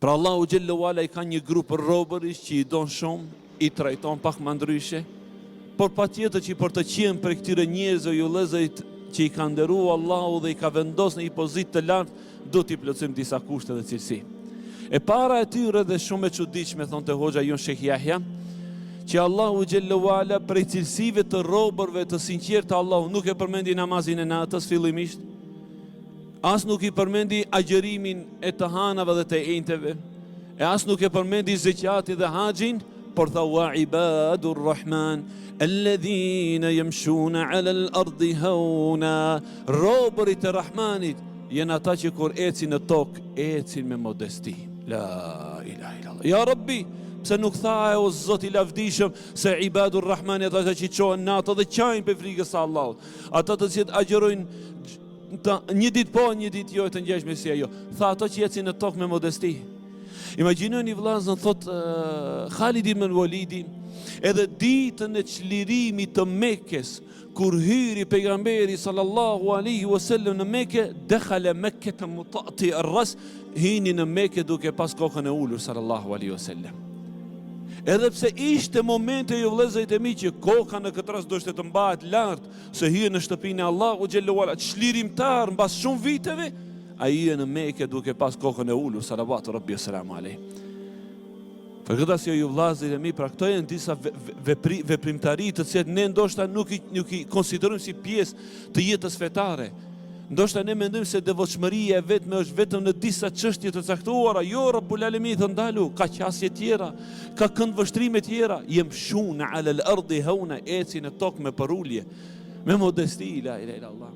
Pra Allahu xhallahu ala I ka një grup robërish që I don shumë, I trajton pak më ndryshe, por patjetër që për të qenë për këtyre njerëzve ju vëllezërit që I ka nderuar Allahu dhe I ka vendosur në një pozitë të lartë, do t'i plotësojmë disa kushte dhe cilësi. E para e tyre dhe shumë e çuditshme, thonte hoxha jon Sheikh Yahya, që Allahu xhallahu ala prej cilësive të robërve të sinqertë Allahu nuk e përmendi namazin e natës fillimisht, as nuk I përmendi agjërimin e të hanave dhe të enteve, e as nuk e përmendi zeqatin dhe haxhin, por tha wa ibadur rahman alladhina yamshuna ala al-ardi hauna, robërit e Rahmanit janë ata që kur ecin në tokë, ecin me modesti. La ilaha illallah. Ja Rabbi, pse nuk tha o Zot I lavdishëm se ibadur Rahmani ata që qohen natë dhe qajnë për frikës së Allahut, ata të cilët agjërojnë një ditë po, një ditë jo, të ngjashme si ajo. Tha ato që ecin në tokë me modesti. Imagjinoni vllazën, thot Khalid ibn Walidi, edhe ditën e çlirimit të Mekës, kur hyri pejgamberi sallallahu alaihi wasallam në Mekë, dakhala Mekkë mutati ar-ras, hini në Mekë duke pas kokën e ulur sallallahu alaihi wasallam. Edhe pse ishte momente ju vëllezërit e mi që koka në këtë rast do ishte të mbahet lart, se hije në shtëpinë e Allahu xhallahu ala, çlirimtar mbas shumë viteve, ai në Mekë duke pas kokën e ulur sallallahu rabbi selam alaihi. Për këtë arsye ju vëllezërit e mi, pra këto janë disa veprimtari të cilat ne ndoshta nuk I konsiderojmë si pjesë të jetës fetare. Ndoshta ne mendojmë se devotshmëria e vetme është vetëm në disa çështje të caktuara. Jo, Rabbul Alamin të ndalu, ka qasje tjera, ka këndvështrime tjera. Yamshuna ala al-ardi hauna, ecin në tokë me përulje, me modesti, la ilaha illallah.